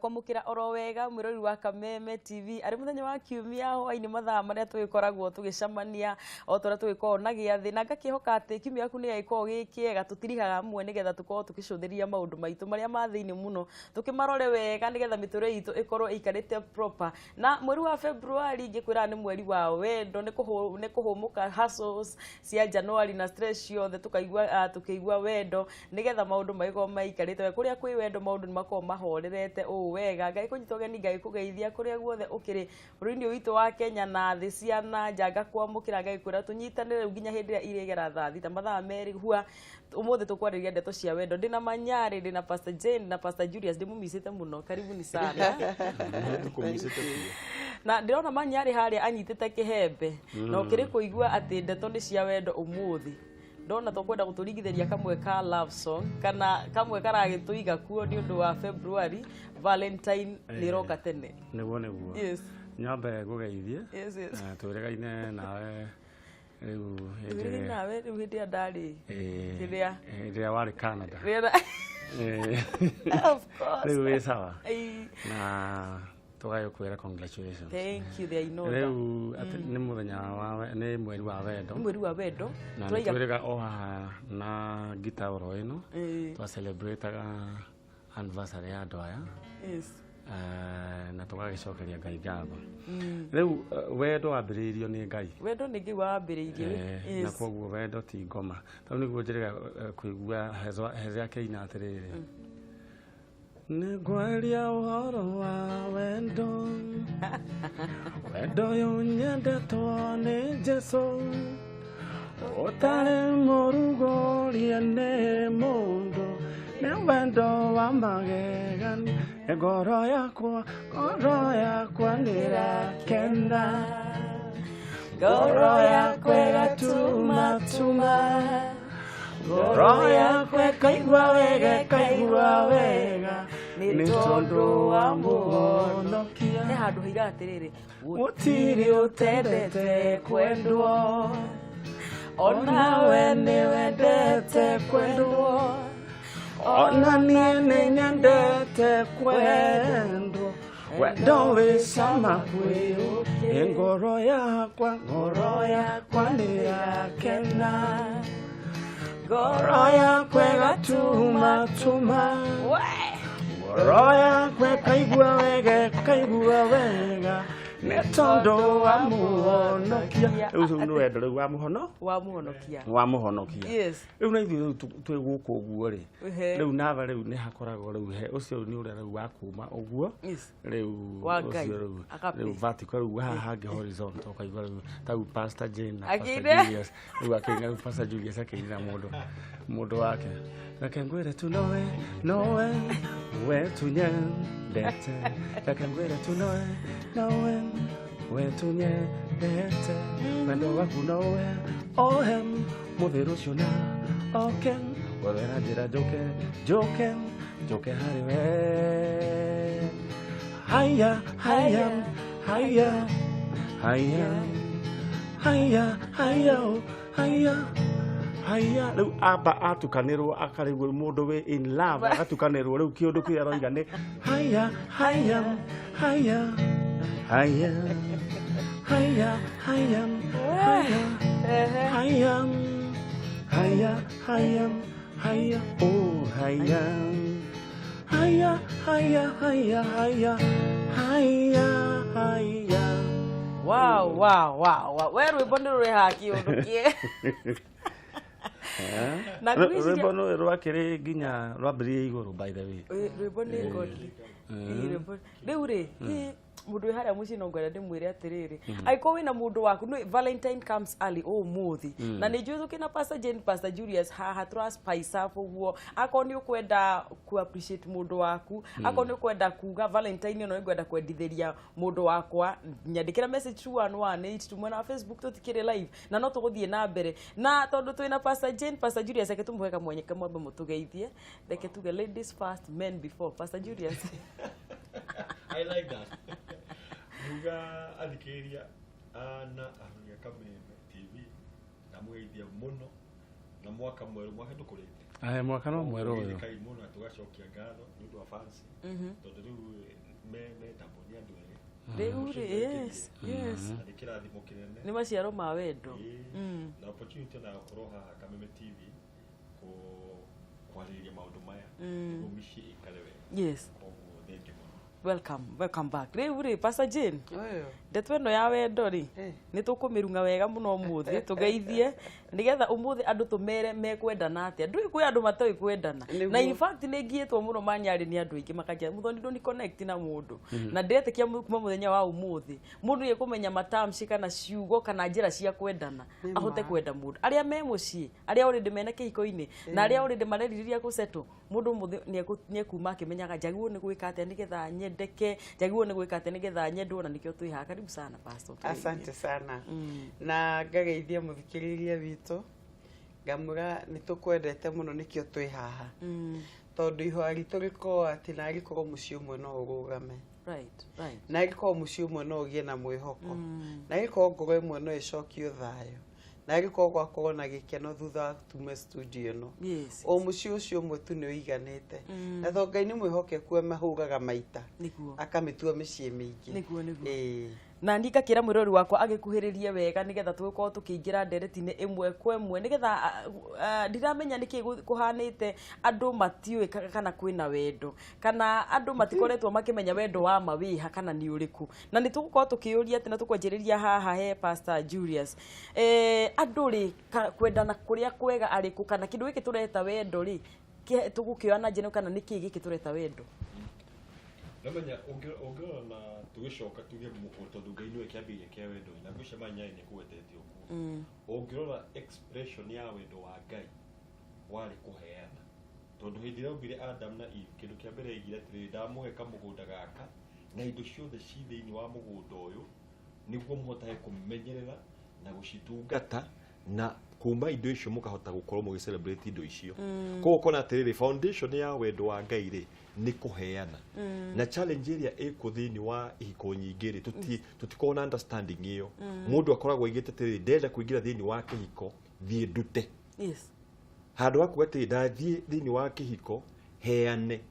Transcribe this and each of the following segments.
kwamukira oro wega mwirori wa Kameme TV ari muthenya wa kiumia hwaini mathaa maria tugikoragwo tugicamania o tora tugikoo na giathi na ngakihoka ati kiumia ku ni gaiko gikiega tutirihaga hamwe nigetha tukorwo tukicuthiria maundu maitu maria ma thiini muno tukimarore wega nigetha mituri itu ikorwo ikarite proper na mweri wa February ngikwira ni mweri wa wendo ni kuhumuka hustles cia January na stress yothe tukaigua wendo nigetha maundu maigo maikarite kuria kwi wendo maundu ni mako mahorerete o wega ngai kunyitogeni ngai kugeithia kuria guothe ukiri ruini witu wa Kenya na thi ciana njanga kwamukira ngai kwira tunyitanire nginya hindi irigera thathi ta mathaa meri hua umuthi tukwariria ndeto cia wendo ndina Manyari ndina Pastor Jane na Pastor Julius ndimumisite muno karibuni sana na ndirona Manyari haria anyitite kihembe na ukiri kuigua ati ndeto ni cia wendo umuthi ndona tukwenda guturigithiria kamwe ka love song kana kamwe karagituiga kuo ni undu wa February Valentine niroka tene niguo yes nyambe gugeithie yes turegaine nawe riu nawe riu hindi ndari kiria wari Canada of course riu we sawa na tugayo kwera congratulations thank you they know riu ni muthenya wa ni mweri wa wendo na turega oha na gita oro ino twa celebrate anniversary ya doya yes na tugagicokeria ngai ngatho riu wendo wambiriirio ni ngai wendo ni ngai wambiriirio na koguo wendo ti ngoma tau niguo njirega kuigua hezia keina atiriri Nigwaria uhoro wa wendo wendo yunyendetwo ni Jesu utari murugoria ni mundu ni wendo wa magegani ngoro yakwa nirakenda ngoro yakwa igatuma ngoro yakwa ikaigua wega ni tondu wa muhonokia ni handu higa atiriri gutiri utendete kwendwo onawe ni wendete kwendwo ona nie ni nyendete kwendwo wendo wisama kwiu ngoro yakwa ni yakena ngoro yakwa igatuma ngoro yakwa ikaigua wega ni tondu wa muhonokia riu ni wendo riu wa muhonokia yes riu na ithuĩ twi guku uguo ri riu nava riu ni hakoragwo riu he ucio ni uria riu wa kuma uguo riu riu vertical riu haha hangi horizontal ukaigua riu tau Pastor Jane na Pastor Julius riu akinga Pastor Julius akinga mundu wake reke ngwire tu nowe we tunyendete reke ngwire tu nowe we tunyendete wendo waku nowe ohem muthiru cio na oken wewera njira njoke hari we haya riu amba atukanirwo akarigwo mundu we in love agatukanirwo riu kiundu kia aroiga ni haya wow we rwimbo ni ruri haki undu kie na rwimbo no rwakiri nginya rwambirie iguru by the way rwimbo ni godly riu ri mundu haria muci no ngwenda ndimwire atiriri aiko wina mundu waku no Valentine comes early muthi na ni juzu kina Pastor Jane Pastor Julius haha trust spice up uguo akoni ukwenda ku appreciate mundu waku akoni ukwenda kuga Valentine no ngwenda kwendithĩria mundu wakwa nyandikira message 211 tumwe na Facebook tutikire live na no tuguthie na mbere na tondu twina Pastor Jane Pastor Julius ake tumweka mwenye kama mutugeithie reke tuge ladies first men before Pastor Julius I like that. Muga athikiria na ahuria Kameme TV na mweithia muno na mwaka mwaka tukurite mwaka no mwero uyu kai muno tugacokia ngatho ni undu wa fans tondu riu me tambonia ndu yes ni kirathimo kinene ni maciaro ma wendo na opportunity na gukoro haha Kameme TV kwariria maundu maya gumishi ikalewe yes thank you welcome back riu Pastor Jane ndeto ino ya wendo ri ni tukumirunga wega muno muthi tugeithie nigetha umuthi andu tumere mekwendana atia ndui kwi andu matoi kwendana na in fact ni ngietwo muno manyari ni andu ingi makaja muthoni ndo ni connect na mundu na ndetekia kuma muthenya wa umuthi mundu ye kumenya matamshi kana ciugo kana njira cia kwendana ahote kwenda mundu aria me mucii aria already mena kihiko-ini na aria already mareriria guseto mundu muthi ni kuma akimenyaga njagwo ni gwika atia nigetha nyendeke njagwo ni gwika atia nigetha nyendwo na nikio twi haha. Karibu sana Pastor. Asante sana na ngageithia muthikiriria witu ngamura nitukwendete muno nikio twi haha tondu ihoa ritu riko ati na riko mucio mwe no urugame right na riko mucio mwe no ugie na mwihoko na riko ngoro mwe no icokio thayo na riko gwakorwo na gikeno thutha tume studio no o mucio ucio mwe tu ni uiganite na thongai ni mwihokeku mahugaga maita akamitua micii mingi na ndika kira mwirori wakwa agikuhiririe wega nigetha tugukorwo tukiingira nderetine imwe kwa imwe nigetha ndiramenya niki kuhanite andu matiwe kana kwina wendo kana andu matikoretwo makimenya wendo wa mawiha kana ni uriku na nitugukorwo tukiuria ati na tukwenjeriria haha he Pastor Julius andu ri kwendana kuria kwega ariku kana kindu giki tureta wendo ri tugukioana jeno kana niki giki tureta wendo namenya ongerana tugicoka tuge tondu Ngai niwe kiambia kia wendo na gucemanya ni kuwetete uguo ongerana expression ya wendo wa Ngai wari kuheana tondu hindi ĩrĩa ombire Adam na Eve kindu kia mbere igire atiri ndamuhe kamugunda gaka na indo ciothe ci thiini wa mugunda uyu niguo muhotahe kumenyerera na gucitungata na kuma indo icio mukahota gukorwo mugi celebrate indo icio koguo kona atiriri foundation ya wendo wa Ngai ri ni kuheana na challenge area ikuthini wa ihiko nyingi ri tutikona understanding iyo mundu akoragwo igite tiri ndenda kuingira thini wa kihiko thie ndute handu hakuga ati ndathie thini wa kihiko heane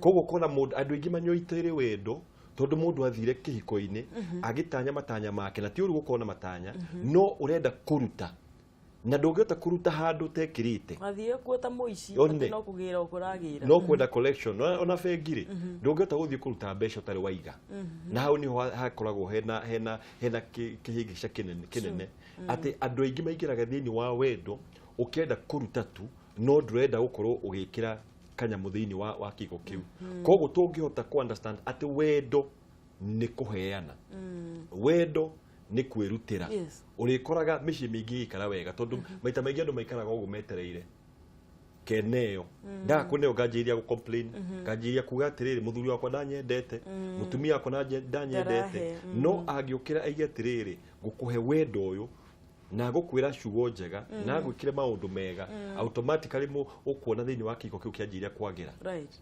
koguo kona mundu andu ingi manyoitire wendo tondu mundu athire kihiko-ini agitanya matanya make na ti uri gukona matanya no urenda kuruta na ndungeta kuruta handu tekirite athie kuota muici no kugira ukuragira no kwenda collection ona fengiri ndungeta guthie kuruta mbeca tari waiga na hau niho hakoragwo hena kihigisha kinene ati andu aingi maingiraga thini wa wendo ukienda kuruta tu no ndurenda gukorwo ugikira kanya muthini wa kiko kiu koguo tungihota ku understand ati wendo ni kuheana wendo ni kwirutira urikoraga mici mingi ikara wega tondu maita maingi andu maikaraga uguo metereire keneo nda kuneo ngajiria gu complain ngajiria kuga atiriri muthuri wakwa ndanyendete mutumia wakwa ndanyendete no agiukira aige atiriri ngukuhe wendo uyu na gukwira ciugo njega na gwikire maundu mega automatically ukuona thini wa kiko kiu kianjiria kwagira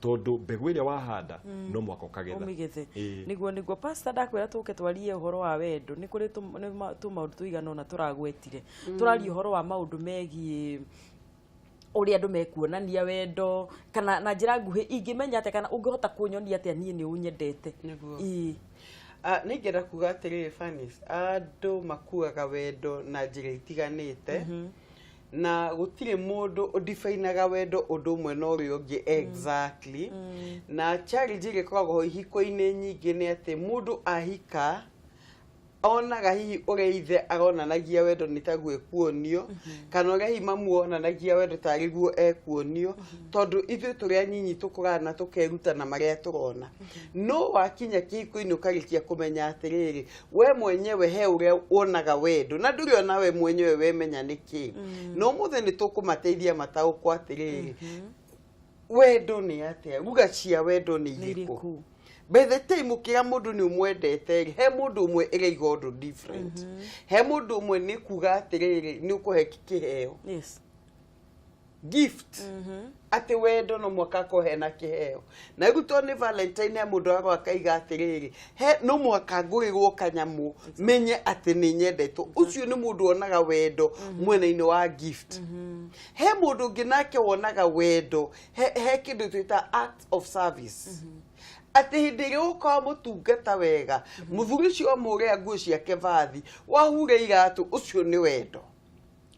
tondu mbegu iria wahanda no mwaka ukagetha niguo Pastor ndakwira tuke twarie uhoro wa wendo ni kuri tu maundu tuigana na turagwetire turarie uhoro wa maundu megi uri andu mekuonania wendo kana na njira nguhi ingimenya ate kana ungihota kunyonia ate nie ni unyendete ningenda kuga atiriri Fanis andu makuaga wendo na njira itiganite na gutire mundu udifainaga wendo undu umwe no uri ungi exactly na challenge igikoragwo ihiko-ini nyingi ni ati mundu ahika onaga hihi uria ithe aronanagia wendo ni taguo ekuonio kana uria hihi mamu onanagia wendo tariguo ekuonio tondu ithuĩ tũrĩa nyinyi tũkũrana tũkerutana marĩa turona no wakinya kihiko-ini ukarikia kumenya atiriri we mwenyewe he uria wonaga wendo na nduri ona we mwenyewe wemenya niki no muthe ni tukumateithia mataũkwo atiriri wendo ni atia ruga cia wendo ni iriku by the time ukia mundu ni umwendete he mundu umwe iriga undu different he mundu umwe ni kuga atiriri ni ukuhe kiheo gift ati wendo no mwaka kohena kiheo na guto ni Valentine mundu wako akaiga atiriri he no mwaka ngurirwo kanyamu menye ati ni nyendetwo ucio ni mundu onaga wendo mwena-ini wa gift he mundu nginake wonaga wendo he kindu twita act of service ati hindiri uko mutungata wega muthuri cio muria nguo ciake vathi wahure iratu ucio ni wendo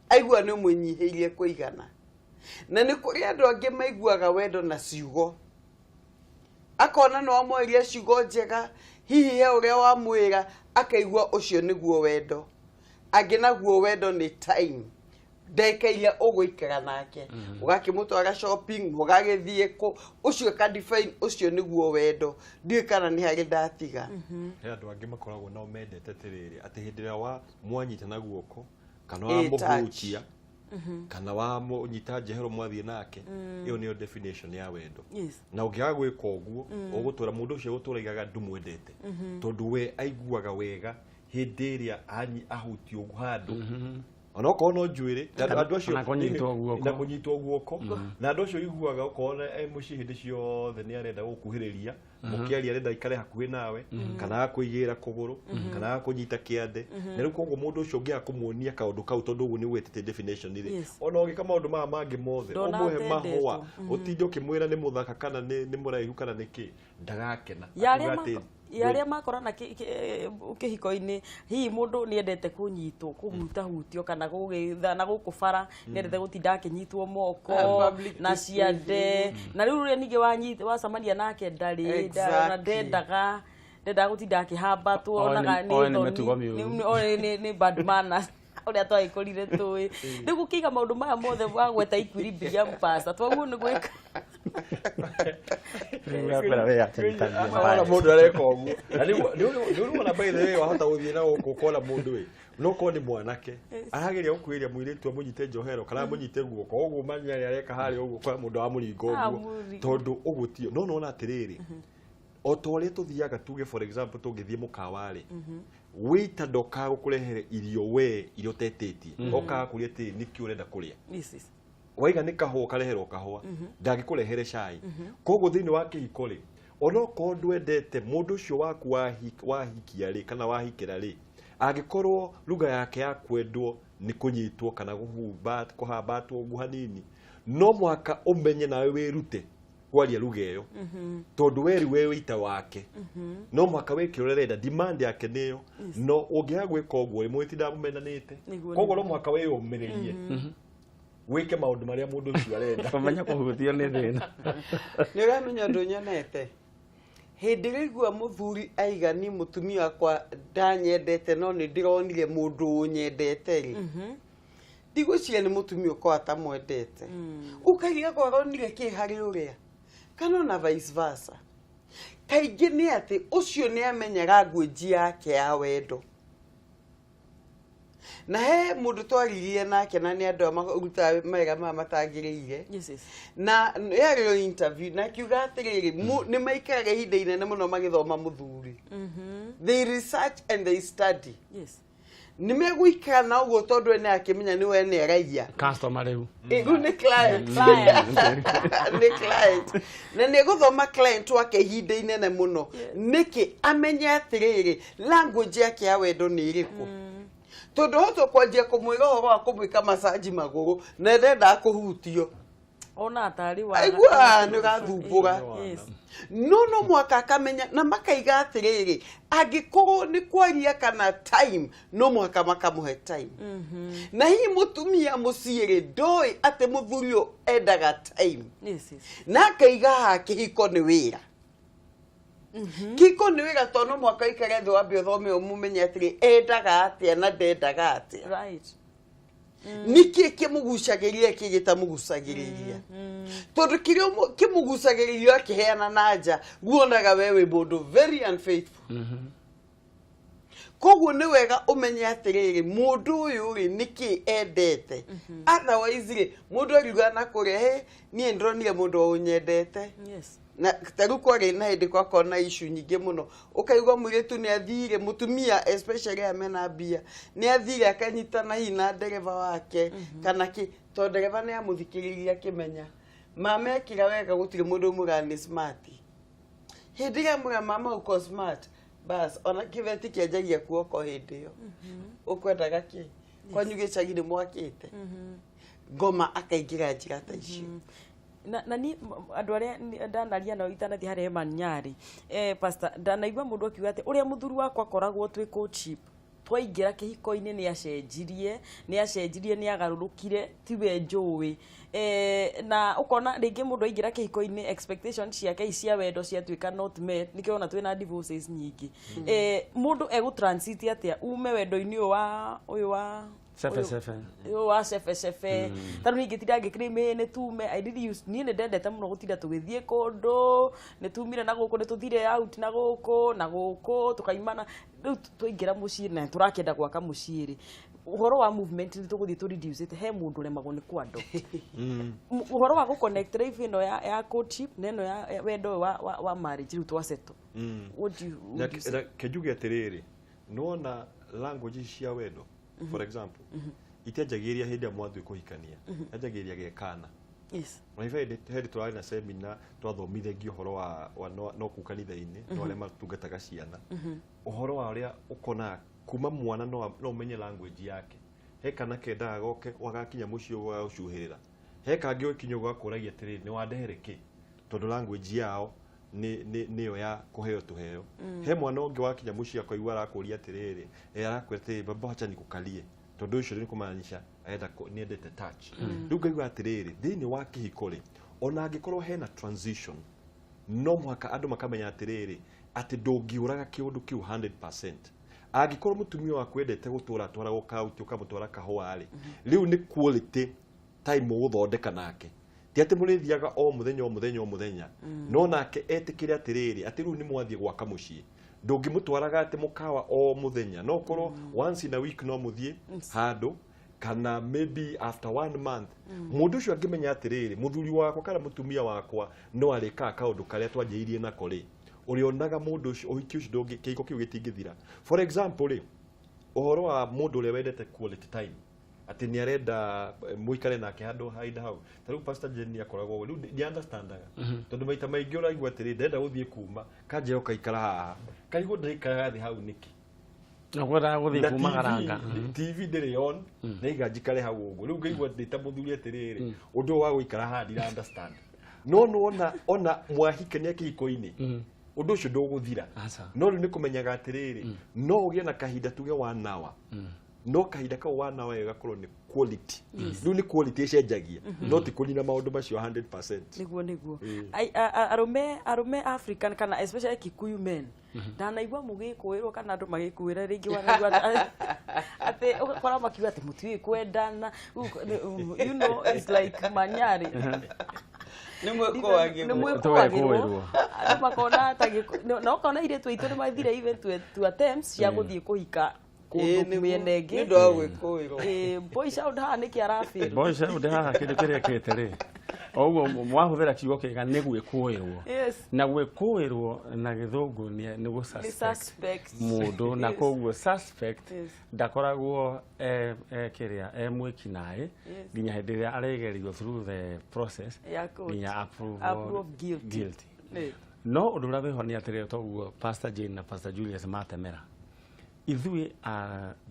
aigua ni munyihirie kuigana na ni kuri andu angi maiguaga wendo na ciugo akona no amweria ciugo njega hihi he uria wa mwira akaigua ucio niguo wendo angi naguo wendo ni time ndekairia uguikara nake ugakimutwara shopping mugagithie ku ucio ka define ucio niguo wendo ndiwe kana ni hari ndatiga he andu angi makoragwo no mendete tiriri ati hindira wa mwanyita na guoko kana wa muhutia kana wa nyita njehero mwathie nake iyo niyo definition ya wendo na ungiaga gwika uguo ugutura mundu ucio guturigaga ndumwendete tondu we aiguaga wega hindi iria ahuti ugu handu onoko no njuire andu acio na kunyitwo guoko na andu acio iguaga ukona muci hindi ciothe ni arenda gukuhiriria mukiaria arenda ikare hakuhi nawe kana akuigira kuguru kana akunyita kiande na riu koguo mundu ucio ngia kumuonia kaundu kau tondu ugu ni wetete definition ri ona ugika maundu mangi mothe umuhe mahwa utinde ukimwira ni muthaka kana ni muraihu kana niki ndagakena yaria makorana kihiko-ini hihi mundu ni endete kunyitwo kuhuta hutio kana gugithana gukubara ni endete gutinda akinyitwo moko na ciande na riu ria ningi wacamania nake ndari na ndendaga gutinda akihambatwo onaga ni bad manners uria twaikorire tui ni gukiga maundu maya mothe wa gweta equilibrium pasta twaguo ni gwika Wala mundu areka uguo na ni wona by the way wahota guthie na gukora mundu we no ko ni mwanake arageria gukwiria mwiritu amunyite njohero kana amunyite guoko uguo manyari areka hari uguo kwa mundu wa muringo uguo tondu ugutio no na atiriri otore tuthiaga tuge for example tungithie mukawari wita ndoka gukurehere irio we irio tetetie oka kuria ti niki urenda kuria waiga ni kahua kareherwo kahua ndagikurehere cai koguo thini wa kihiko ri onoko ndwendete mundu ucio waku wahikia ri kana wahikira ri agikorwo lugha yake ya kwendwo ni kunyitwo kana kuhambatwo guhanini no mwaka umenye nawe wirute kwaria lugha iyo tondu weri we wita wake no mwaka wikirorenda demand yake niyo no ungiaga gwika uguo mwiti ndamumenanite koguo no mwaka we umererie wike maundu maria mundu ucio arenda kumenya kuhuthio ni thina ni ramenya ndunyonete hindi rigua muthuri aigani mutumia wakwa ndanyendete no ni ndironire mundu unyendete ri ndigwiciria ni mutumia uko atamwendete ukagiga kwaronire ki hari uria kana na vice versa kaingi ni ati ucio ni amenyaga ngwiji yake ya wendo na he mundu twaririe nake na ni andu amaruta mega matangiriire na yariro interview na kiuga atiriri ni maikaraga ihinda inene muno magithoma muthuri they research and they study ni meguikara na uguo tondu ene akimenya ni we ne raia customer riu igu ni client ni client na ni guthoma client wake ihinda inene muno niki amenya atiriri language yake ya wendo ni iriku tondu hoto kwanjia kumwiga horo wa kumwika masaji maguru na ndenda kuhutio ona atari wa aigua ni gathumbura no mwaka akamenya na makaiga atiriri agikorwo ni kwaria kana time no mwaka makamuhe time na hii mutumia muciiri ndoi ate muthurio endaga time na akaiga hakihiko ni wira kiko ni wira tono mwaka ikare ndo abio thome umumenya atiri endaga atia na ndendaga atia right niki kimugucagiria kigitamugucagiriria tondu kirio kimugucagiriria akiheana nanja guonaga wewe mundu very unfaithful koguo ni wega umenye atiriri mundu uyu ri niki endete otherwise ri mundu ariuga na kuria he nie ndronire mundu unyendete na taru kwari na hende kwa kona issue nyingi muno ukaigwa mwiretu ni athire mutumia especially amena bia ni athire akanyitana hina ndereva wake kana ki to ndereva ni amuthikiriria kimenya mama ekira wega gutire mundu mugani smart hindi ya mama uko smart bas ona kiveti kiajagia kuoko hindi yo ukwendaga ki kwanyu gicagire mwakite ngoma akaigira njira ta icio na ni andu aria ndanaria na itanathi hare manyari pastor ndanaigwa mundu akiuga ati uria muthuru wakwa koragwo twiko cheap twaingira kihiko-ini ni acenjirie ni agarurukire tiwe njui na ukona ringi mundu aingira kihiko-ini expectations ciake icia wendo ciatuika not met nikio ona twina divorces nyingi mundu egu transit atia ume wendo-ini uyu wa sefe taru ningi tirangi krime ne tume I did use ni ne ndendete muno gutinda tugithie kondo ne tumire na guku ne tuthire out na guku tukaimana riu twaingira mucii na turakenda gwaka mucii uhoro wa movement ni tuguthie tu reduce it he mundu remagwo ni kwando uhoro wa connect life ino ya courtship neno ya wendo wa marriage riu twaseto what do you kejuge atiriri nona language cia wendo for example itiajagiria hindi ya mwandu kuhikania ajagiria gekana yes Maive hedi twari na seminar twathomithagio horo wa no kukanitha-ini no aria matungataga ciana uhoro wa uria ukona kuma mwana no umenye language yake he kana kenda goke wagakinya muci wa ucuhirira he kangi ukinyo gwakuragia atiri ni wandehereke tondu language yao niyo ya kuheo tuheo he mwana ungi wakinya muci akaigua arakuria atiriri arakwete baba acha nikukalie tondu ucio ni kumaanisha aenda ni endete touch riu ngaigua atiriri thini wa kihikore ona angikorwo hena transition no mwaka andu makamenya atiriri ati ndungiuraga kiundu kiu 100% angikorwo mutumia wa kwendete gutura twara gukauti ukamutwara kahwari riu ni quality time uthondeka nake ti ati murithiaga o muthenya no nake etikire atiriri ati riu ni mwathie gwaka mucii ndungimutwaraga ati mukawa o muthenya no korwo once in a week no muthie handu kana maybe after 1 month mundu ucio angimenya atiriri muthuri wakwa kana mutumia wakwa no arika kaundu karia twanjiirie na kori urionaga mundu ucio uhiki ucio ndungi kiiko kiu gitingithira for example uhoro wa mundu uria wendete quality time ati ni arenda muikare nake handu haida hau tariu pastor Jenny akoragwo riu ni understandaga tondu maita maingi uraigua atiri ndenda guthie kuma kanje ukaikara haha kaigo ndaikara thi hau niki nagwera guthie kuma garanga TV ndiri on neiga njikare hau uguo riu ngaigua ndita muthuri atiriri undu wa guikara haha ndira understand no ona mwahikania kihiko-ini undu ucio nduguthira no riu ni kumenyaga atiriri no ugie na kahinda tuge 1 hour no kahinda ka 1 hour igakorwo ni quality riu ni quality ecenjagia no ti kunina maundu macio 100% niguo arume African kana especially Kikuyu men ndanaigua mugikuirwo kana andu magikuira ringi wanaigua ati ukora makiuga ati mutui kwendana you know it's like manyari ni mwikuagirwo andu makona atagi no kana ire twitu ni mathire even to attempts cia guthie kuhika kundu mienegi ni ndo gwikuirwo boy shout ha niki arafi boy shout ha kindu kiria kitiri oguo mwahuthira kiugo kiga ni gwikuirwo na gwikuirwo na githungu ni gu suspect mundu na koguo suspect ndakoragwo kiria mwikinae nginya hindi ria aregerio through the process nginya approve guilty no undu uria wiho ni atiri toguo pastor Jane na pastor Julius matemera ithui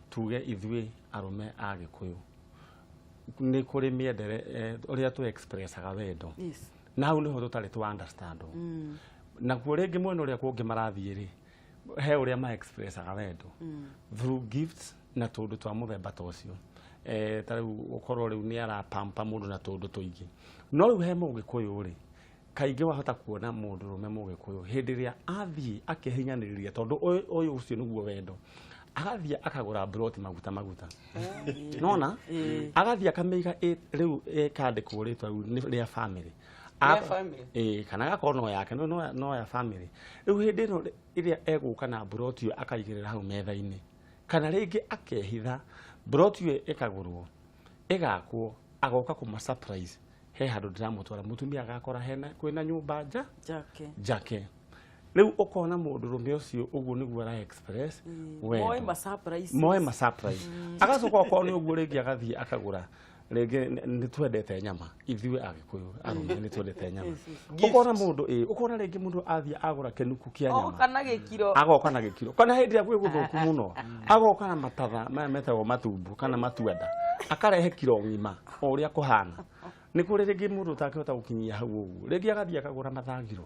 tuge ithui arume a Gikuyu ni kuri miendere uria tu expressaga wendo na hau niho tutari tu understand na kuringi mwena uria kungi marathie ri he uria ma expressaga wendo through gifts na tundu twa muthemba tocio tariu ukorwo riu ni arapampa mundu na tundu tuingi no riu he Mugikuyu ri kaingi wahota kuona mundu rume Mugikuyu hindi ria athie akihinyaniriria tondu uyu ucio niguo wendo agathie akagura broti maguta nona agathie akameiga riu kandikwo ritwa ni ria family kana gakorwo yake no ya family riu hindi no iria eguka na broti akaigirira hau metha-ini kana ringi akehitha broti ikagurwo igakwo agoka kuma surprise he handu ndiramutwara mutumia agakora hena kwina nyumba jake riu ukona mundu rume ucio uguo niguo ara express moe ma surprise agacoka uko ni uguo ringi agathie akagura ringi ni twendete nyama ithuĩ agikuyu arume ni twendete nyama ukona mundu ukona ringi mundu athie agura kenuku kia nyama agoka na gikiro kana hindi ya gwiguthuku muno agoka na matatha metagwo matumbu kana matuenda akarehe kiro ngima uria kuhana ni kuri ringi mundu utakihota gukinyia hau uguo ringi agathie akagura mathagiro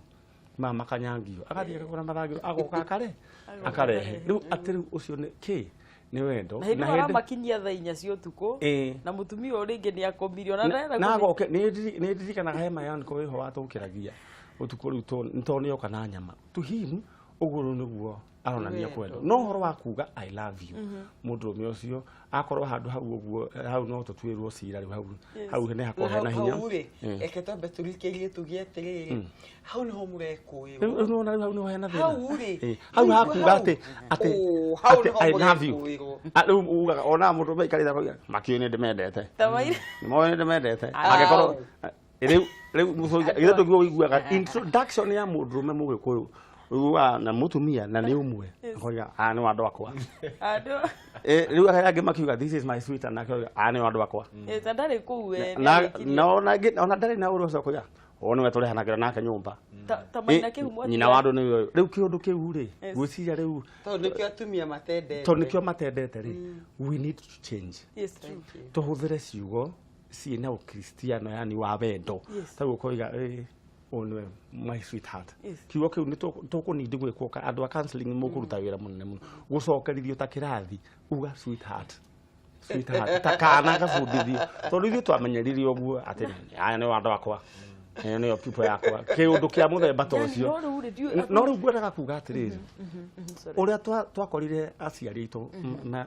mama kanyangio agathie akagura mathagiro agoka akarehe riu atiru ucio ni ki ni wendo na hindi makinyia thaa 4 cia utuku na mutumia uringi ni akomirio na agoke ni ndirikanaga hema yanko wiho watukiragia utuku riu to ni oka na nyama to him uguo niguo aronania kwendo no horo wa kuga I love you mundu me ucio akorwo handu hau uguo hau no tutwirwo cira riu hau ne hakorwo na hinya eketa betulikerie tugieterere hau niho murekuirwo no na hau niho hena thina hau hakuga ati I love you riu uga ona mundu meikarira koiga makio ni ndimendete ni mo ni ndimendete agekorwo riu musoja ithe tugiwo wiguaga introduction ya mundu me mugikuyu na mutumia na ni umwe akoiga ni wandu wakwa riu akayange makiuga this is my sweet and akoiga ni wandu wakwa ndari kuwe ona ndari na uru akoiga ni we turehanagira nake nyumba tamaina kihumo nyina wandu ni riu kiundu kiu ri gwiciria riu to nikio atumia matendete ri we need to change tuhuthire ciugo ciina ukristiano yani wa wendo taguo koiga onwe my sweetheart kiugo kiu ni tukunindi gwikwo andu a counseling mukuruta wira munene muno gucokerithio ta kirathi uga sweetheart takana gabundithio tondu ithuĩ twamenyeririe ũguo atĩ aya nĩ wandu wakwa nĩyo people yakwa kiundu kia muthemba ta ũcio no rĩu ngwendaga kuga atĩrĩrĩ ũrĩa twakorire aciari aitũ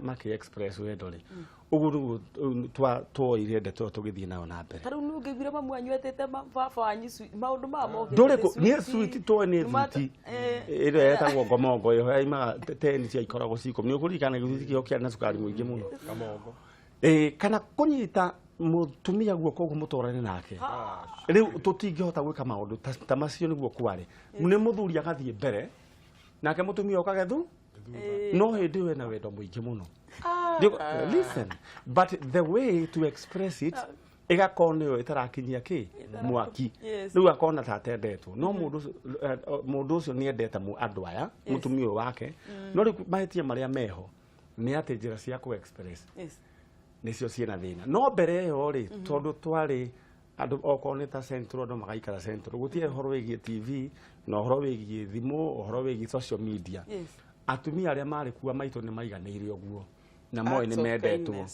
maki express wendo rĩ uguo twoire ndeto tugithie nayo na mbere taru nu ngiguire mamu anywetete baba wanyu maundu mamo ndore ko ni sweet to ni sweet ire yetagwo ngomongo yo aimaga teni cia ikoragwo ciko ni ukurikana githuthi kio kia na sukari muingi muno ngomongo kana kunyita mutumia guoko gumutorane nake riu tutingihota gwika maundu ta macio niguo kware ni muthuri agathie mbere nake mutumia okagethu no hindi we na wendo muingi muno listen but the way to express it igakona yo itarakinyia ki mwaki riu akona ta tendetwo no mundu ucio ni endete mu andu aya mutumia wake no riu mahitia maria meho ni ati njira cia ku express nicio ciena thina no mbere yo ri tondu twari andu okone ta central andu magaikara central gutie horo wigie TV no horo wigie thimu horo wigie social media atumia aria mari kuwa maito ni maiganire uguo na moe ni mendetwo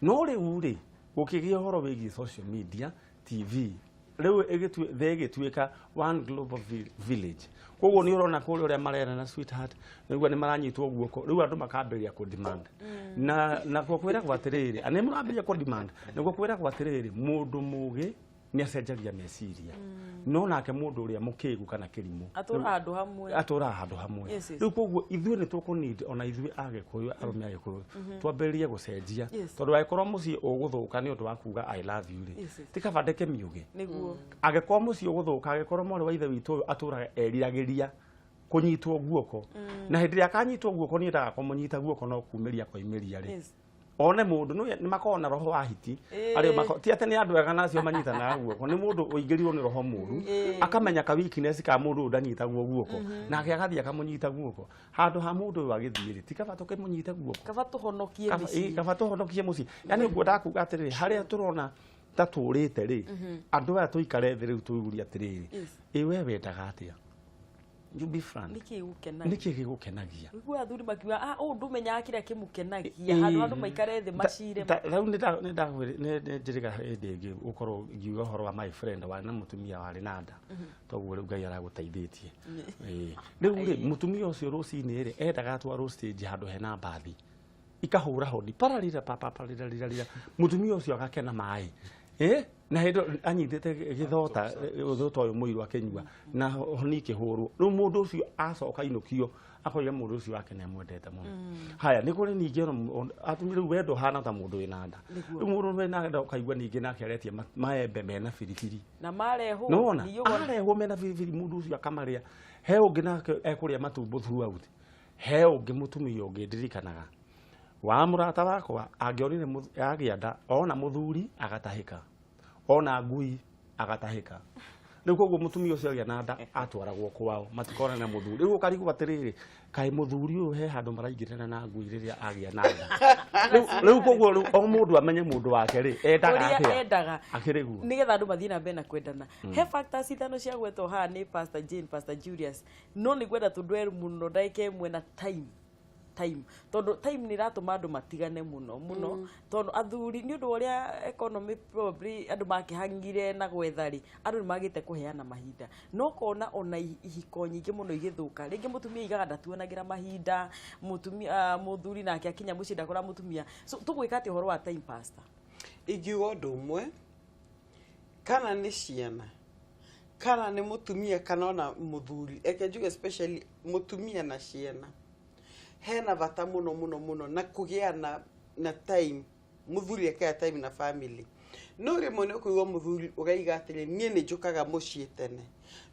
no riu ri gukigia horo wigie social media TV riu igituika one global village koguo ni urona kuri uria marera na sweetheart niguo ni maranyitwo guoko riu andu makamberia ku demand na kwira kwatiriri ane muramberia ku demand niguo kwira kwatiriri mundu mugi ni acenjagia meciria no nake mundu uria mukigu kana kirimu atura handu hamwe riu koguo ithuĩ ni tukunid ona ithuĩ agikuyu arume agikuyu twambĩrĩrie gucenjia tondu agĩkorwo muciĩ ũgũthũka ni undu wa kuga I love you ri tikabandeke miuge agĩkorwo muciĩ ũgũthũka agĩkorwo mwarĩ wa ithe witũ aturaga eriragĩria kunyitwo guoko na hĩndĩ ĩrĩa akanyitwo guoko ni endaga kũmũnyita guoko no kumĩria kwa imĩria ri one mundu ni makona roho wa hiti ari ti ate ni andu ega nacio manyitana guoko ni mundu uingirirwo ni roho muru akamenya ka weakness ka mundu ndanyita guoko nake agathia akamunyita guoko handu ha mundu wa githiri tikabatoke munyite guoko kabatuhonokie muci yani ngwenda kuga atiriri haria turona taturite ri andu aya tuikare thi riu tuiguria atiriri we wendaga atia you be frank niki gigukenagia igwa athuri makiwa undu menya kira kimukenagia handu maikare thi macire rau ni njiriga ndingi ukorwo ngiuga horo wa my friend wa na mutumia wari nanda toguo riu Ngai araguteithĩtie riu ri mutumia ucio rucini ri endaga atwarwo stage handu hena mbathi ikahura hodi pararira papa pararira mutumia ucio agakena mai na hendo anyitete githota uthota uyu muiru akinyua na honi kihuru ru mundu ucio acoka inukio akoya mundu ucio wake ne mwendete muno haya ni kuri ninge atumire wendo hana ta mundu wina nda ru mundu wina nda ukaigua ninge nake aretie maembe mena firifiri na mareho areho mena firifiri mundu ucio akamaria he ungi nake ekuria matumbu throughout he ungi mutumia ungi ndirikanaga wa murata wakwa angionire agianda ona muthuri agatahika ona ngui agatahika riu koguo mutumia ucio agia na nda atwaragwo kwao matikora na muthuri riu ukarigu batiriri kai muthuri uyu he handu maraingirana na ngui riria agia na nda riu koguo o mundu amenye mundu wake ri endaga akirigu nigetha andu mathie na mbere na kwendana he factors ithano cia gwetwo haha ni Pastor Jane Pastor Julius no ni gwenda tudweru muno ndaike mwe na time tondu time ni ratuma andu matigane muno tondu athuri ni undu uria economy probably andu makihangire na gwethari andu ni magite kuheana mahinda no kona ona ihiko nyingi muno igithuka ringi mutumia igaga ndatuonagira mahinda mutumia muthuri nake akinya mucii ndakora mutumia so tugwika ati horo wa time pastor igiuga undu umwe kana ni ciana kana ni mutumia kana ona muthuri ekenjuga especially mutumia na ciana hena bata muno na kugiana na time muthuri akaya time na family no rimwe no kuigwa muthuri ugaiga atire nie ni njukaga mucii tene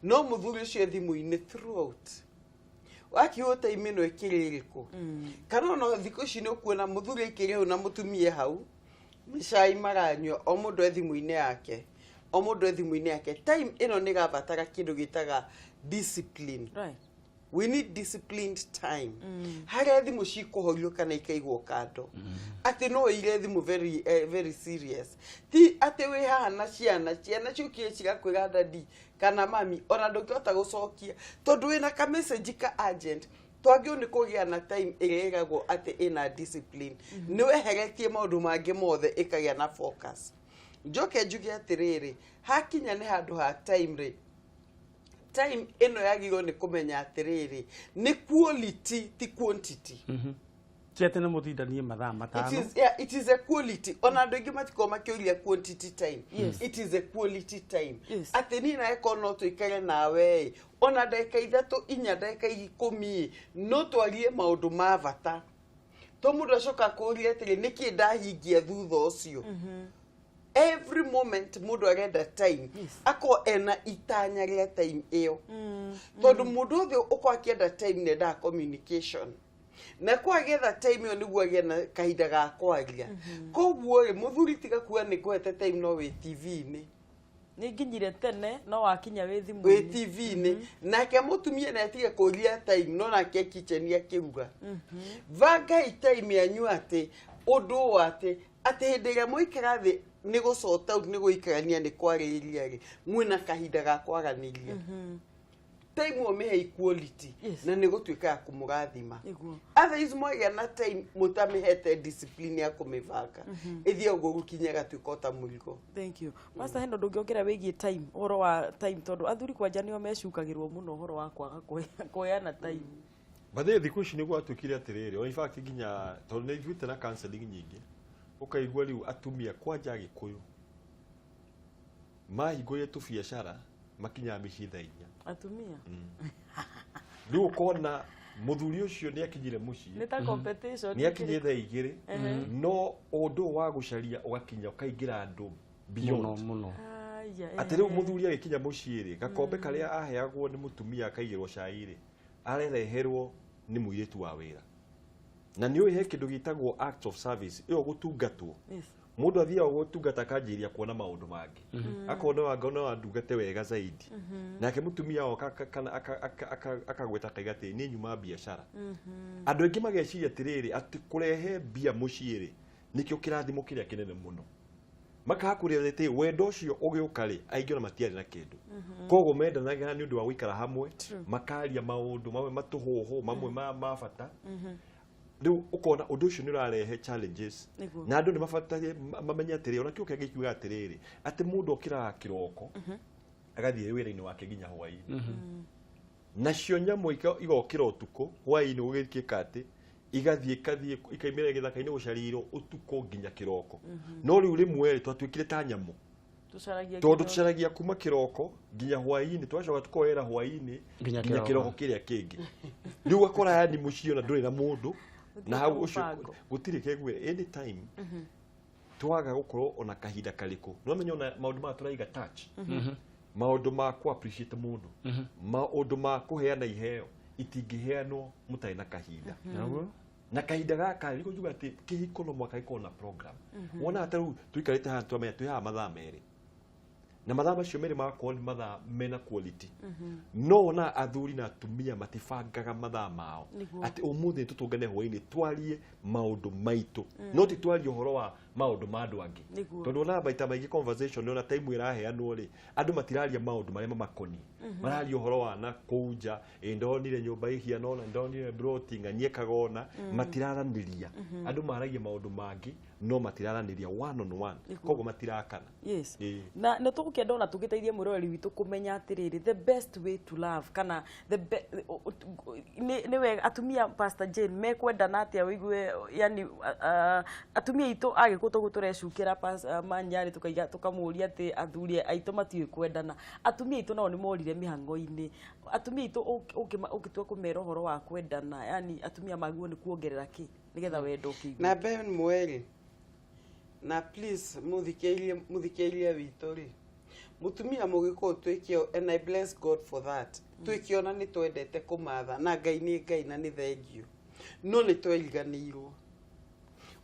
no muthuri ucio thimu-ini throughout wakiho time ino ikiririku kana no thiko ici no kuona muthuri ikiriho na mutumia hau micai maranywa o mundu thimu-ini yake time ino ni gabatara kindu gitaga discipline right we need disciplined time haria thimu cikuhorio kana ikaigwo kando ati no ire thimu very serious ti ati we haha na ciana ciukie cigakwiga dadi kana mami ona ndungihota gucokia tondu wina ka message ka urgent twagio ni kugia na time iregagwo ati ina discipline ni weheretie maundu mangi mothe ikagia na focus njoke njuge atiriri hakinya ni handu ha time ri time ino yagirwo ni kumenya atiriri ni quality ti quantity Chetene muthindanie mathaa matano it is a quality ona ndu ingi matiko makiuria quantity time it is a quality time ati ni na ekono to ikare nawe ona ndeka ithatu inya ndeka 10 no twarie maundu ma bata to mundu acoka kuria atiri niki ndahingia thutha ucio every moment mundu arenda time ako ena itanya ria time iyo tondu mundu uthio ukwakienda time ne da communication na kwagetha time yo niguo agena kahinda ga kwaria koguo ri muthuri tiga kuwa ni kwete time no we TV ni ni nginyire tene no wakinya we thimu we TV ni nake mutumia na tiga kuria time no nake kitchen ya kiruga vaga time yanyu ate undu ate hindiria muikara thi ni gucota ni guikarania ni kwariria ri mwina kahinda ga kwaganiria time o mehe equality na ni gutwika ya kumurathima otherwise moya na time mutamihete discipline ya kumivaka ithio gugukinya gatwika ta murigo. Thank you Pastor Hendo ndungiokera wigie time horo wa time tondu athuri kwanja nio mecukagirwo muno horo wa kwaga kuheana time bathe thiku ici niguo atwikire atiriri o in fact nginya tondu ni ithwite na counseling nyingi ukaigua riu atumia kwanja gikuyu mahinguye tu biacara makinya micitha inya atumia riu kona muthuri ucio ni akinyire mucii ni ta competition ni akinyire igiri no undu wa gucaria ugakinya ukaingira andu muno ati riu muthuri agikinya mucii ri gakombe karia aheagwo ni mutumia akaigirwo cai ri arereherwo ni muiritu wa wira na ni uhe kindu gitagwo act of service iyo gutungatwo mundu athia gutungata kanjiria kuona maundu mangi akona wangona wandungate wega zaidi nake mutumia oka kana akagweta kaigate ni nyuma biashara andu engi mageciria tiriri ati kurehe bia muciiri nikio kirathimo kiria kinene muno makakurete wendo ucio ugiukari aingi na matiari na kindu kogo mendanaga ni undu wa guikara hamwe makaria maundu mamwe matuhuhu mamwe ma bata riu ukona undu ucio ni urarehe challenges na andu ni mabataire mamenya atiri ona kio kiagikiuga atiriri ati mundu okira kiroko agathie wira-ini wake nginya hwaini nacio nyamu igokira utuku hwaini ugikika ati igathie ikaimira githaka-ini gucarirwo utuku nginya kiroko no riu rimwe twatwikire ta nyamu tondu tucaragia kuma kiroko nginya hwaini twacoka tukoera hwaini nginya kiroko kiria kingi riu akora yani mucio na nduri na mundu na hau ucio gutire kegwe anytime twaga gukorwo ona kahinda kariku no menyo na maundu ma turaiga touch maundu ma ku appreciate mundu maundu ma kuheana iheo itingiheanwo mutai na kahinda na kahinda gaka riko juga ati kihiko no mwaka iko na program wona ataru tuikarite ha twamenya tuha mathaa meri na mathaa macio meri makwo ni mathaa mena quality no na athuri na atumia matibangaga mathaa mao ati umuthi tutungane hwaini twarie maundu maitu no ti twarie uhoro wa maundu ma andu angi tondu na baita maigi conversation no na time iraheanwo ri andu matiraria maundu maria mamakoni mararia uhoro wa na kuja ndonire nyumba ihia no na ndonire bloating anyekagona matiraraniria andu maragia maundu mangi no matiraraniria one on one kogo matirakana yes na no tukukenda ona tugiteithie mwirori witu kumenya atiriri the best way to love kana ni we atumia Pastor Jane mekwendana atia wigue yani atumia itu agikuto guturecukira Manyari tukaiga tukamuria ati athuri aitu matiwe kwendana atumia itu nao ni morire mihango-ini atumia itu ukitwa kumera horo wa kwendana yani atumia maguo ni kuongerera ki nigetha wendo kigwe na Ben Mweri na please muthikeirie witori mutumia mugiko twikio and I bless God for that twikio na ni twendete kumatha na Ngai ni Ngai na ni thengio no ni tweriganirwo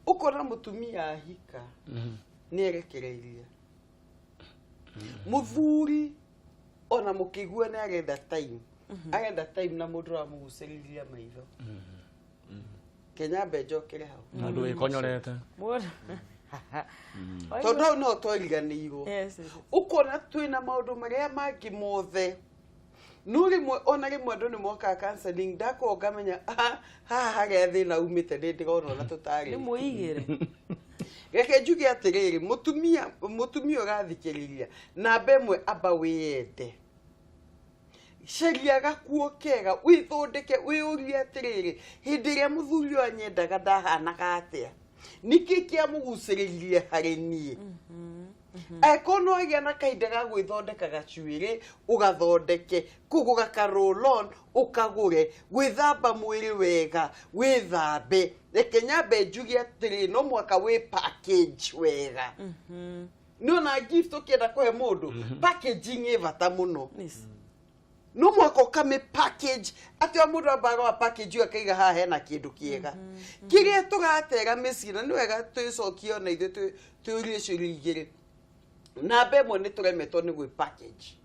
ukora mutumia ahika ni erekereirie muthuri ona mukigua na agenda time na mundu wa muguciriria maitho Kenya bejokere hau andu ikonyorete tondu no tweriganirwo ukona twina maundu maria mangi mothe no rimwe ona rimwe andu ni moka counseling ndako ngamenya haria thina umite ndirona na tutari ni muigire reke njuge atiriri mutumia urathikiriria na bemwe aba wiyete sheria gakuo kega withondeke wiuria atiriri hindi ria muthuri wanyendaga ndahanaga atia niki kia muguciririe hari nie ekono agia na kahinda ga gwithondeka gacuiri ugathondeke kugura karolon ukagure gwithamba mwiri wega withambe reke nyambe njuge atiri no mwaka we package wega no na gift ukienda kuhe mundu packaging ivata muno no mwako kame package ati mundu ambaga package akaiga ha hena kindu kiega kiria tugatega mecina ni wega twicokio na ithu tuurie ciurigire na bemwe ni turemetwo ni gwi package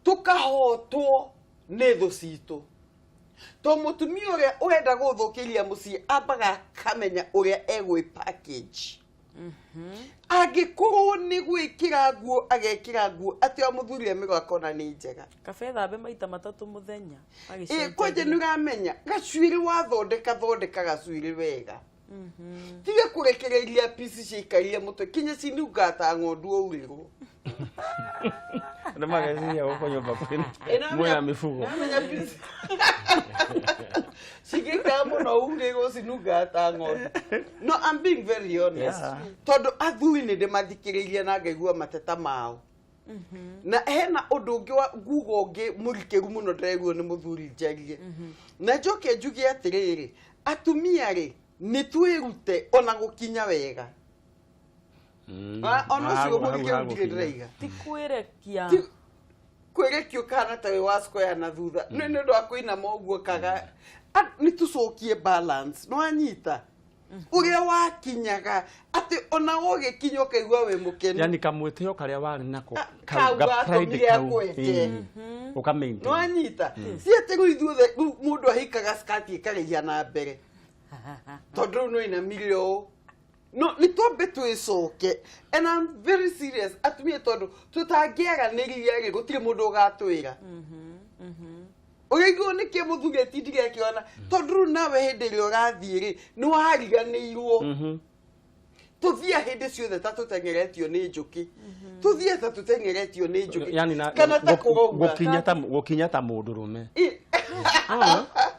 tukahotwo ni thu citu to mutumia uria urenda guthukiria mucii ambaga kamenya uria egwi package agikorwo ni gwikira nguo agekira nguo ati o muthuri amigo akona ni njega kabetha be maita matatu muthenya kwaje nuramenya gacuiri wathondeka gacuiri wega tiga kurekereria pisi ciikarie mutwe kinya cinungata ng'ondu ourirwo na magazine yako nyumba kwenu mwana mifugo sigika muno ourirwo cinungata ng'ondu no I'm being very honest tondu athuri ni ndemathikiriria na ngaigua mateta mao na hena undu ungi wa ngugo ungi murikeru muno ndregwo ni muthuri njarie na njoke njuge atiriri atumia ri ni twirute ona gukinya wega ona cio murikeru ndiraiga tikwirekia kwirekio kana tawe wasquare na thutha ni ndo akoina moguo kaga ni tucokie balance no anyita uria wakinyaga ati ona woge kinyo kaigwa we mukeni yani kamweteo karia wari nako kauga pride kau ukamaintain no anyita si ati guithuthe mundu ahikaga skati ikageia na mbere tondu no ina milio no ni tobe twicoke and I'm very serious atumie tondu tutangiaga niriria ri gutire mundu ugatwira Oigo ni ke muthuge titige kiona tondu nawe hindi ri urathiri ni wahariganirwo tuthia hindi ciothe ta tutengeretio ni njuki tuthia ta tutengeretio ni njuki yani kana ta gukinya ta mundurume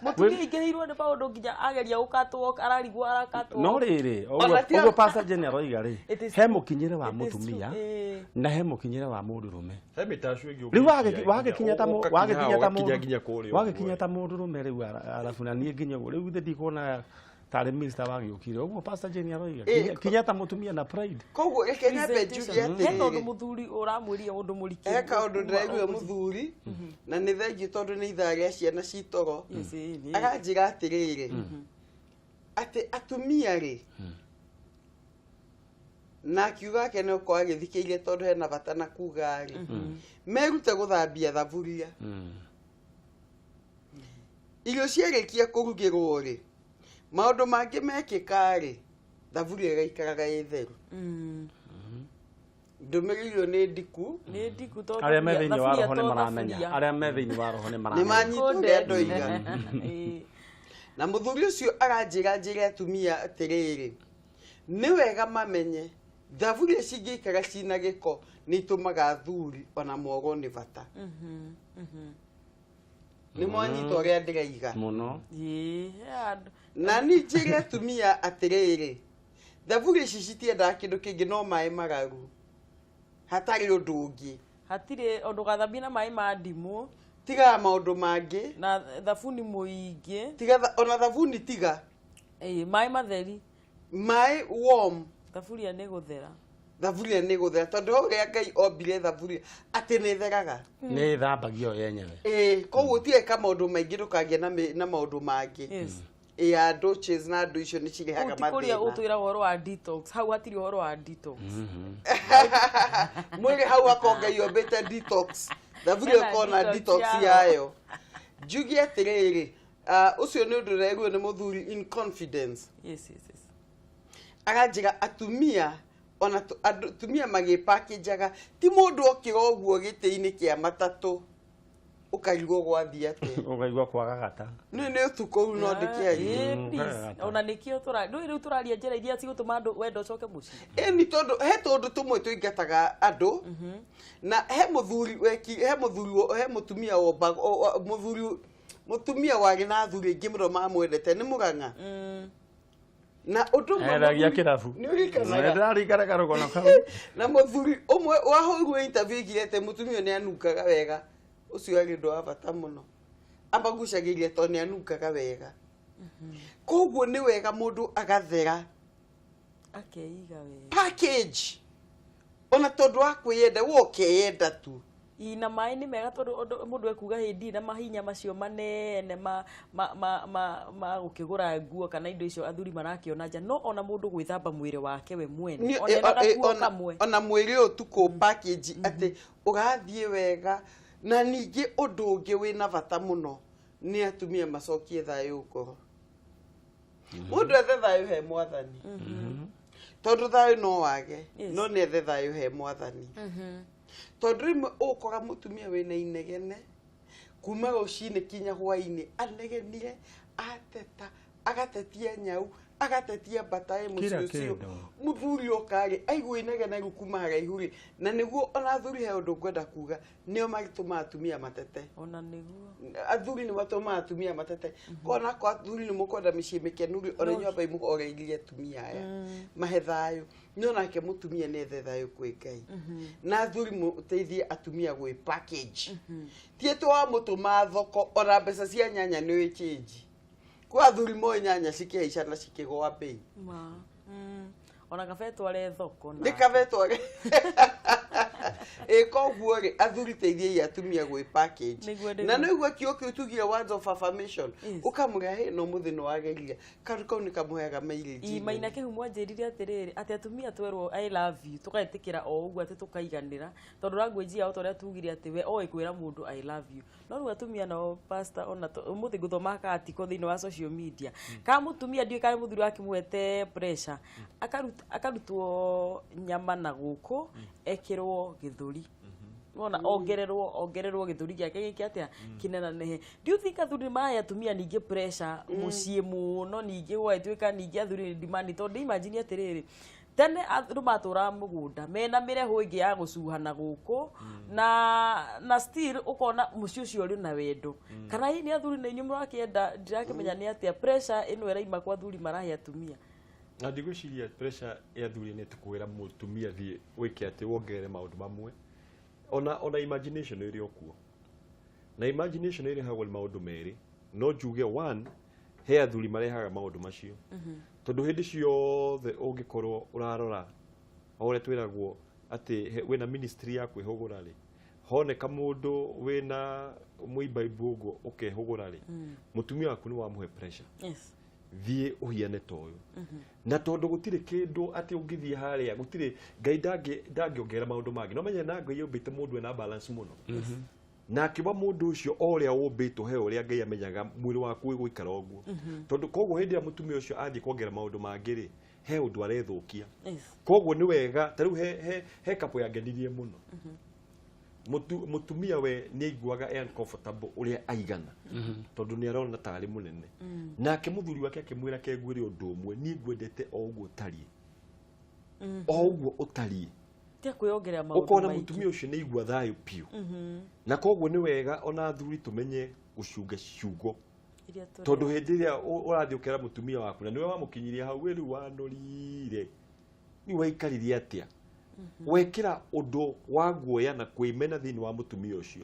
Mutumia ingĩhĩirwo nĩ maũndũ nginya ageria gũkatwo ararigwo arakatwo. No rĩrĩ ũguo Pastor Jane aroiga rĩ he mũkinyĩre wa mũtumia na he mũkinyĩre wa mũndũrũme. He mĩtacu ĩngĩ rĩu wagĩkinya ta mũndũrũme rĩu arabu na niĩ nginya rĩu ndikuona tarĩ minister wagĩũkire ũguo Pastor Jane aroiga kinya ta mũtumia na pride. Koguo reke nyambe njuge atĩ he ũndũ mũthuri ũramwĩria ũndũ mũrikĩru. He kaũndũ ndĩraigua mũthuri na nĩ thengiũ tondũ nĩ ithaa rĩa ciana citoro. Akanjĩra atĩrĩrĩ atĩ atumia rĩ na akiuga ake nĩ ũkorwo agĩthikĩire tondũ hena bata na kuga rĩ merute gũthambia thaburia. Irio ciarĩkia kũrugĩrwo rĩ maũndũ mangĩ mekĩka rĩ thaburia ĩgaikaraga ĩ theru. Ndũmĩrĩirwo nĩ ndiku tondũ arĩa me thĩinĩ wa roho nĩ maramenya arĩa me thĩinĩ wa roho nĩ maramenya nĩ manyitwo ũrĩa ndoiga. Na mũthuri ũcio aranjĩra atumia atĩrĩrĩ nĩ wega mamenye thaburia cingĩikara cina gĩko nĩ itũmaga athuri ona morwo nĩ bata. Nĩ mwanyita ũrĩa ndĩraiga mũno. Na ningĩ atumia atĩrĩrĩ thaburia ici citiendaga kĩndũ kĩngĩ no maĩ mararu hatarĩ ũndũ ũngĩ. Hatirĩ ũndũ gathambia na maĩ ma ndimũ tiga maũndũ mangĩ na thabuni mũingĩ tiga ona thabuni tiga maĩ matheri maĩ warm thaburia nĩ gũthera. Thaburia nĩ gũthera tondũ ũrĩa Ngai ombire thaburia atĩ nĩ theraga nĩ thambagio yenyewe. Koguo tiga maũndũ maingĩ ndũkagĩa na maũndũ mangĩ. Andũ chase na andũ icio nĩ cirehaga mathĩna. Kũrĩa ũtwĩra ũhoro wa detox hau hatirĩ ũhoro wa detox. Mwĩrĩ hau akonga yombete detox thaburia ũkorwo na detox yayo. Njuge atĩrĩrĩ ũcio nĩ ũndũ ũraiguo nĩ mũthuri in confidence. Akanjĩra atumia ona atumia magĩpackage-aga ti mũndũ okĩra ũguo gĩtĩ-inĩ kĩa matatũ ũkarigwo gwathi atĩ ũkaigua kwaga gata nĩ ũtukũ rĩu no ndĩkĩaria ona nĩkĩo rĩu tũraria njĩra iria cigũtũma andũ wenda ũcoke mũciĩ. Nĩ tondũ he tũndũ tũmwe tũingataga andũ na he mũtumia mũtumia warĩ na athuri aingĩ mũno mamwendete nĩ Mũrang'a na ũndũ eragia kĩrabu nĩũrikanaga rũgono kau na mũthuri ũmwe wahũirwo interview igirete mũtumia nĩ anungaga wega ũcio arĩ ũndũ wa bata mũno amagucagĩria tondũ nĩ anungaga wega. Koguo nĩ wega mũndũ agathera akeiga wega package ona tondũ wa kwĩyenda we ũkeyenda tu. Na maĩ nĩ mega tondũ mũndũ ekuga hĩndĩ na mahinya macio manene ma gũkĩgũra nguo kana indo icio athuri marakĩona nja no ona mũndũ gwĩthamba mwĩrĩ wake we mwene ona mwĩrĩ ũyũ tu package atĩ ũgathiĩ wega. Na ningĩ ũndũ ũngĩ wĩna bata mũno nĩ atumia macokie thayũ ngoro. Mũndũ ethe thayũ he Mwathani tondũ thayũ no wage no nĩ ethe thayũ he Mwathani. Tondũ rĩmwe ũkora mũtumia wĩna inegene kuma rũcinĩ kinya hwainĩ anegenire ateta agatetia nyau agatetia mbata mũciĩ ũcio mũthuri ũkarĩ aigua inegene kuma haraihu rĩ na nĩguo ona athuri he ũndũ ngwenda kuga nĩo magĩtũma atumia matete. Ona nĩguo athuri nĩ matũma atumia matete kona kwa athuri nĩ mũkwenda mĩciĩ mĩkenu rĩ ona nyũmba imũhoreirie atumia aya mahe thayũ no nake mũtumia nĩ ethe thayũ kwĩ Ngai na athuri mũteithie atumia gwĩ package tiĩtũ wa mũtũma thoko ona mbeca cia nyanya nĩ wĩ change kwa athuri moe nyanya cikĩhaica na cikĩgwa bei ona kabe tware thoko nĩ kabe tware koguo rĩ athuri teithiai atumia gwĩ package na nĩguo kĩo kĩu tugire words of affirmation ũkamũrĩa hĩ no mũthĩ nĩ wageria karu kau nĩ kamũheaga mileage. Maina Kĩhumo anjĩrire atĩrĩrĩ atĩ atumia twerwo I love you tũgetĩkĩra o ũguo atĩ tũkaiganĩra tondũ language yao torĩa tugire atĩ we oĩ kwĩra mũndũ I love you no rĩu atumia nao pastor ona ũmũthĩ ngũthoma katiko thĩinĩ wa social media ka mũtumia ndiũĩ kana mũthuri akĩmwete pressure akarutwo nyama na gũkũ ekĩrwo gĩthũri wona ongererwo gĩthũri gĩake gĩkĩ atĩa kĩnenanehe. Do you think athuri maya atumia ningĩ pressure mũciĩ mũno ningĩ gwatuĩka ningĩ athuri demand tondũ imagine atĩrĩrĩ tene andu matura mugunda mena mireho ingi ya gucuhana guku na still ukona mucio ucio uri na wendo kana hii ni athuri na inyu murakienda ndirakimenya ni atia pressure ino iraima kwa athuri marahe atumia na ndigwiciria pressure ya athuri ni tukwira mutumia thie wike ati wongerere maundu mamwe ona imagination iri okuo na imagination iri hagwo maundu meri no njuge one he athuri marehaga maundu macio tondu hindi ciothe ungikorwo urarora ore twiragwo ati wina ministry ya kwihugura ri honeka mundu wina muibaibu uguo ukehugura ri mutumia waku ni wamuhe pressure thie uhiane toyo na tondu gutire kindu ati ungithie haria gutire ngai ndangiongerera maundu mangi no menye na ngai yumbite mundu ena balance muno na kiba mundu ucio oria umbitwo he uria ngai amenyaga mwiri waku igwikara uguo tondu koguo hindi ya mutumia ucio athie kuongera maundu mangi ri he undu arethukia koguo ni wega tariu he kapo yangenirie muno mutumia we ni aiguaga uncomfortable uria aigana tondu ni arona tari munene nake muthuri wake akimwira kegwire undu umwe ni ngwendete o uguo tarie o uguo utarie tia kwiongerera maundu ukona mutumia ucio ni igua thayu piu na koguo ni wega ona athuri tumenye gucunga ciugo tondu hindi ria urathie ukera mutumia waku na niwe wamukinyiria hau we riu wanurire ni waikaririe atia wekira undu wa guoya na kwimena thini wa mutumia ucio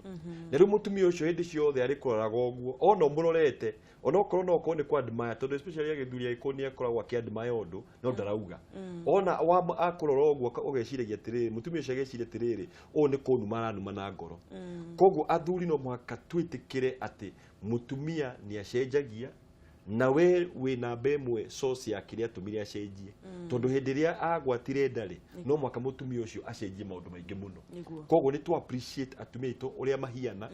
na riu mutumia ucio hindi ciothe ari kuroraga uguo ona murorete ona okorwo no ko ni kwa admire tondu especially agithuri aikoni akoragwo akiadmire undu no ndarauga ona akurora uguo ugeciragia atiriri mutumia ucio ageciria atiriri o ni kunu maranuma na ngoro koguo athuri no mwaka twitikire ati mutumia ni acenjagia na we wina bemwe source ya kiria atumire acenjie tondu hindi ria agwatire ndari no mwaka mutumia ucio acenjie maundu maingi muno koguo ni tu appreciate atumia itu uria mahiana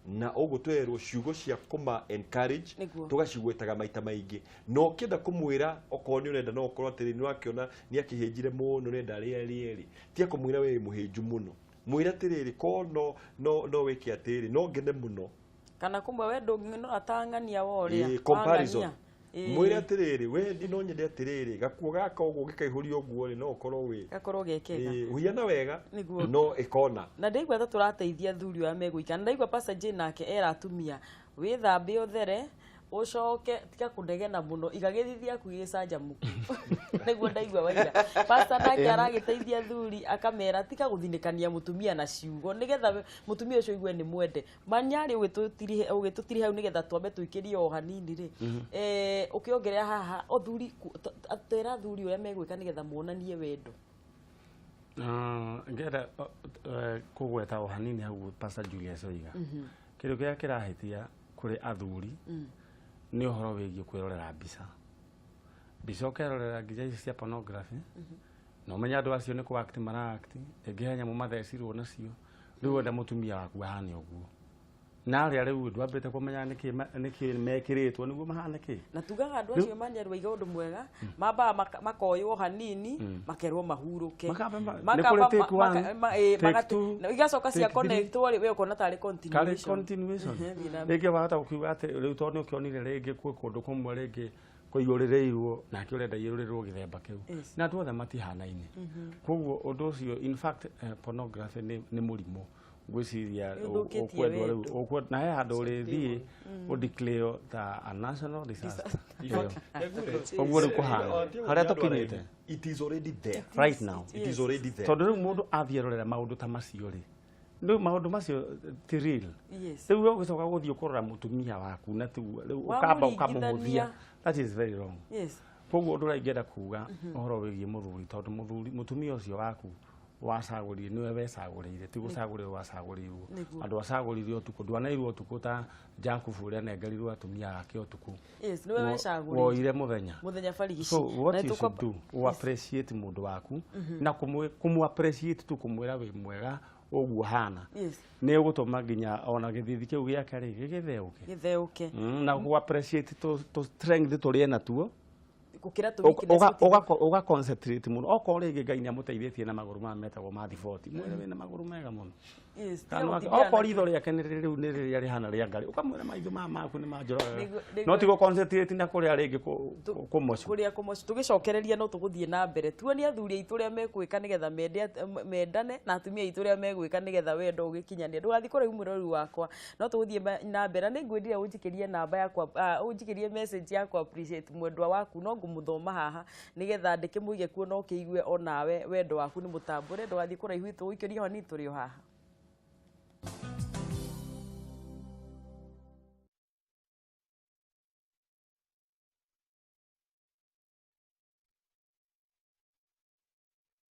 na uguo twerwo ciugo cia kuma encourage tugacigwetaga maita maingi no kenda kumwira okoni urenda no okorwo atiri ni wakiona ni akihinjire muno renda rieri tia kumwira we muhinju muno mwira tiriri ko no wiki atiri no ngene muno kana kumwe we ndungino atangania woria comparison mwira atiriri we ndi no nyende atiriri gakuo gaka uguo gikaihuria uguo ri no ukorwo we gakorwo gekega uhiana wega no ikona na ndaigua ta turateithia thuri wa meguika ndaigua passage nake era atumia withambe uthere ucoke tika kundegena muno igagithithia kuigicanja muku niguo ndaigua waira pastor nake aragiteithia thuri akamera tika guthinikania mutumia na ciugo nigetha mutumia ucio igwe ni mwende manyari ugitutiri hau nigetha twambe tuikirie o hanini ri ukiongerea haha othuri atera thuri uria megwika nigetha muonanie wendo ngera kugweta o hanini hau pastor Julius oiga kiru kia kirahitia kuri athuri ni uhoro wigie kwirorera mbica ukerorera nginya ici cia pornography no menya andu acio ni ku act mara act ingihenya mu mathecirwo nacio riu wenda mutumia waku ahane uguo na ria riu ndwambite kumenya niki mekiritwo niguo mahane ki na tugaga andu acio manyarwa iga undu mwega mamba makoywo hanini makerwo mahuruke igacoka cia connect we ukona tari continuation rege wahota ukiuga ati riu tondu ukionire rege kwi kundu kumwe rege kuiurireirwo na kiurenda irurirwo githemba kiu na tuothe matihanaine koguo undu ucio in fact pornography ni murimo gwiciria ukwendwa riu ukwenda na he handu urithie u declare a national disaster koguo riu kuhana haria tukinyite it is already there right now it is already there tondu riu mundu athierorera maundu ta macio ri riu maundu macio ti real riu ugicoka guthii ukurora mutumia waku na tu riu ukamba ukamuhuthia that is very wrong koguo undu uraingenda kuga uhoro wigie muthuri tondu mutumia ucio waku wasagurire niwe wecagurire ti gucagurire wacagurirwo andu acagurire utuku ndwanairwo utuku ta Jakubu uria nengerirwo atumia ake utuku niwe wecagurire woire muthenya barigici so what you should do u appreciate mundu waku na kumu appreciate tu kumwira wi mwega uguo hana ni ugutuma nginya ona githithi kiu giake ri githeuke na ku appreciate to strength turie natuo gukira tuwikine uga concentrate muno okorwo ringi ngai ni amuteithĩtie na maguru ma metagwo ma default mwere wina maguru mega muno okorwo ritho rĩake rĩu nĩ rĩrĩa rĩhana rĩa ngarĩ ũkamwĩra maitho maya maku nĩ manjora no ti gũ-concentrate na kũrĩa rĩngĩ kũmocu kũrĩa kũmocu tũgĩcokereria no tũgũthiĩ na mbere tuonie athuri aitũ ũrĩa megwĩka nĩgetha mendane na atumia aitũ ũrĩa megwĩka nĩgetha wendo ũgĩkinyanie ndũgathiĩ kũraihu mũrori wakwa no tũgũthiĩ na mbere nĩ ngwendire ũnjikĩrie namba yakwa ũnjikĩrie message yakwa appreciate mwendwa waku no ngũmũthoma haha nĩgetha ndĩkĩmũige kuo no kĩigue onawe wendo waku nĩ mũtambũre ndũgathiĩ kũraihu tũgũikĩria ho ni tũrĩ o haha.